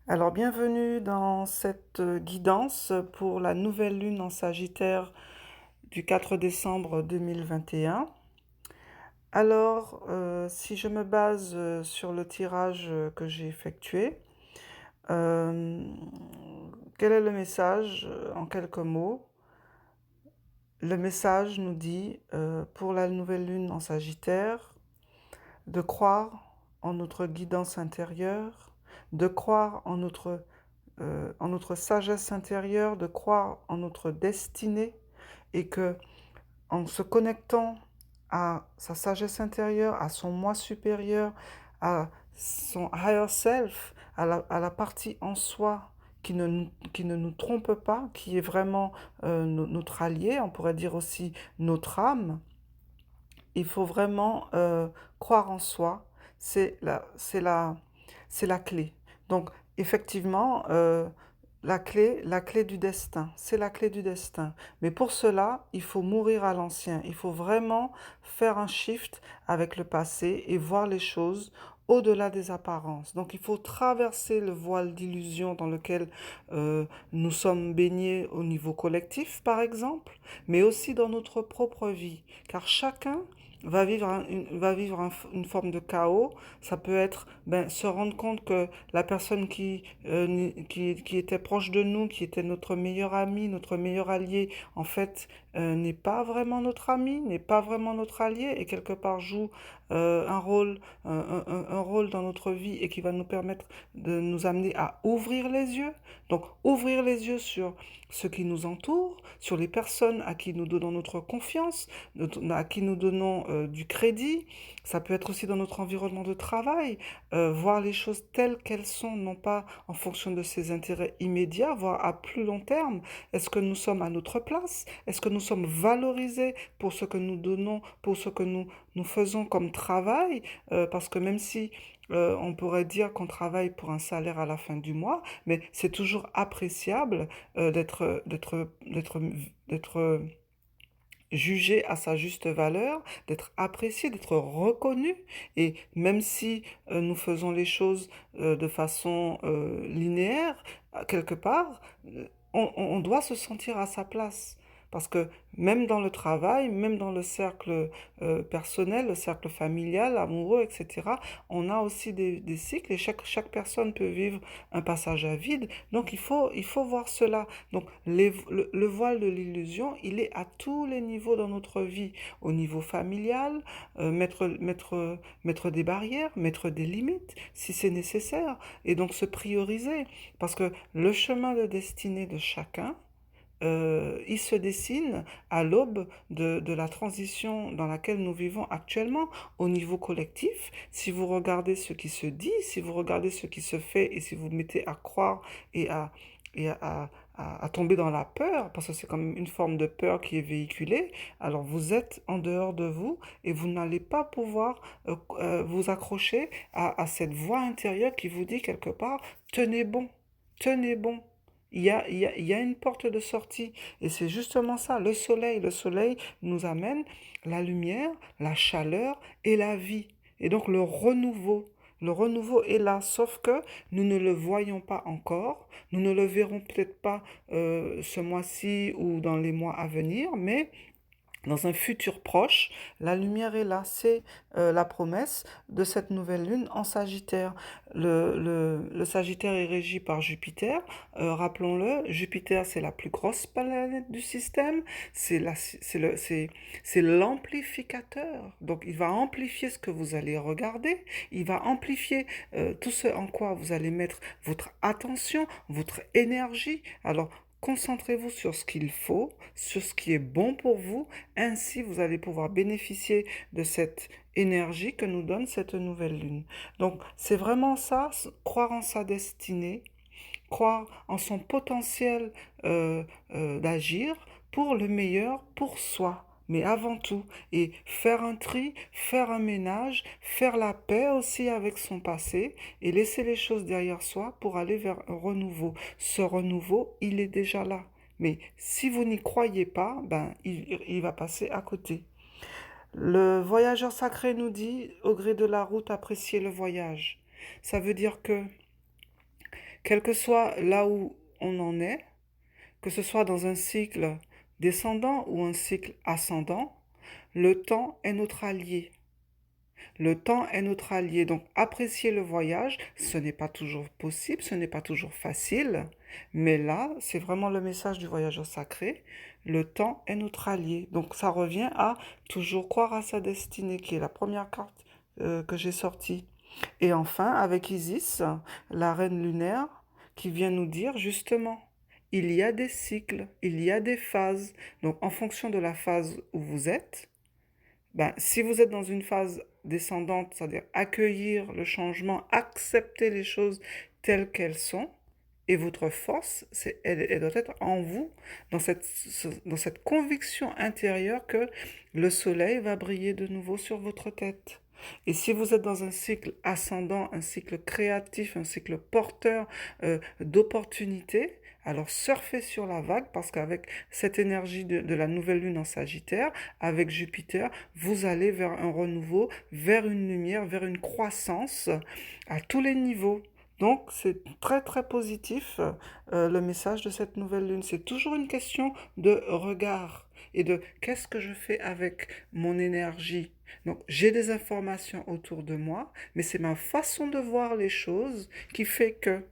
Alors, bienvenue dans cette guidance pour la nouvelle lune en Sagittaire du 4 décembre 2021. Alors, si je me base sur le tirage que j'ai effectué, euh, quel est le message en quelques mots? Le message nous dit, pour la nouvelle lune en Sagittaire, de croire en notre guidance intérieure, de croire en notre sagesse intérieure, de croire en notre destinée et que en se connectant à sa sagesse intérieure, à son moi supérieur, à son higher self, à la partie en soi qui ne nous trompe pas, qui est vraiment notre allié, on pourrait dire aussi notre âme, il faut vraiment croire en soi, c'est c'est la clé. Donc, effectivement, la clé du destin, c'est la clé du destin. Mais pour cela, il faut mourir à l'ancien. Il faut vraiment faire un shift avec le passé et voir les choses au-delà des apparences. Donc, il faut traverser le voile d'illusion dans lequel nous sommes baignés au niveau collectif, par exemple, mais aussi dans notre propre vie. Car chacun va vivre une forme de chaos. Ça peut être se rendre compte que la personne qui était proche de nous, qui était notre meilleur ami, notre meilleur allié, en fait, n'est pas vraiment notre ami, n'est pas vraiment notre allié, et quelque part joue un rôle dans notre vie et qui va nous permettre de nous amener à ouvrir les yeux. Donc, ouvrir les yeux sur ce qui nous entoure, sur les personnes à qui nous donnons notre confiance, à qui nous donnons du crédit. Ça peut être aussi dans notre environnement de travail, voir les choses telles qu'elles sont, non pas en fonction de ses intérêts immédiats, voire à plus long terme. Est-ce que nous sommes à notre place? Est-ce que nous sommes valorisés pour ce que nous donnons, pour ce que nous faisons comme travail? Parce que même si on pourrait dire qu'on travaille pour un salaire à la fin du mois, mais c'est toujours appréciable d'être jugé à sa juste valeur, d'être apprécié, d'être reconnu. Et même si nous faisons les choses de façon linéaire, quelque part, on doit se sentir à sa place. Parce que même dans le travail, même dans le cercle personnel, le cercle familial, amoureux, etc., on a aussi des cycles et chaque personne peut vivre un passage à vide. Donc il faut voir cela. Donc le voile de l'illusion, il est à tous les niveaux dans notre vie. Au niveau familial, mettre des barrières, mettre des limites si c'est nécessaire. Et donc se prioriser. Parce que le chemin de destinée de chacun, il se dessine à l'aube de la transition dans laquelle nous vivons actuellement au niveau collectif. Si vous regardez ce qui se dit, si vous regardez ce qui se fait et si vous mettez à croire et à tomber dans la peur, parce que c'est comme une forme de peur qui est véhiculée, alors vous êtes en dehors de vous et vous n'allez pas pouvoir vous accrocher à cette voix intérieure qui vous dit quelque part, tenez bon, tenez bon. Il y a une porte de sortie. Et c'est justement ça, le soleil. Le soleil nous amène la lumière, la chaleur et la vie. Et donc le renouveau. Le renouveau est là, sauf que nous ne le voyons pas encore. Nous ne le verrons peut-être pas ce mois-ci ou dans les mois à venir, mais dans un futur proche, la lumière est là. C'est la promesse de cette nouvelle lune en Sagittaire. Le Sagittaire est régi par Jupiter. Rappelons-le, Jupiter, c'est la plus grosse planète du système. C'est l'amplificateur. Donc, il va amplifier ce que vous allez regarder. Il va amplifier tout ce en quoi vous allez mettre votre attention, votre énergie. Alors, concentrez-vous sur ce qu'il faut, sur ce qui est bon pour vous. Ainsi, vous allez pouvoir bénéficier de cette énergie que nous donne cette nouvelle lune. Donc, c'est vraiment ça, croire en sa destinée, croire en son potentiel d'agir pour le meilleur, pour soi. Mais avant tout, et faire un tri, faire un ménage, faire la paix aussi avec son passé et laisser les choses derrière soi pour aller vers un renouveau. Ce renouveau, il est déjà là. Mais si vous n'y croyez pas, il va passer à côté. Le voyageur sacré nous dit, au gré de la route, appréciez le voyage. Ça veut dire que Quel que soit là où on en est, que ce soit dans un cycle descendant ou un cycle ascendant, le temps est notre allié. Le temps est notre allié, donc apprécier le voyage, ce n'est pas toujours possible, ce n'est pas toujours facile, mais là, c'est vraiment le message du voyageur sacré, le temps est notre allié. Donc ça revient à toujours croire à sa destinée, qui est la première carte que j'ai sortie. Et enfin, avec Isis, la reine lunaire, qui vient nous dire justement, il y a des cycles, il y a des phases. Donc en fonction de la phase où vous êtes, ben, si vous êtes dans une phase descendante, c'est-à-dire accueillir le changement, accepter les choses telles qu'elles sont, et votre force, elle doit être en vous, dans cette conviction intérieure que le soleil va briller de nouveau sur votre tête. Et si vous êtes dans un cycle ascendant, un cycle créatif, un cycle porteur d'opportunités, alors surfez sur la vague parce qu'avec cette énergie de la nouvelle lune en Sagittaire, avec Jupiter, vous allez vers un renouveau, vers une lumière, vers une croissance à tous les niveaux. Donc c'est très très positif le message de cette nouvelle lune. C'est toujours une question de regard et de qu'est-ce que je fais avec mon énergie. Donc j'ai des informations autour de moi, mais c'est ma façon de voir les choses qui fait que.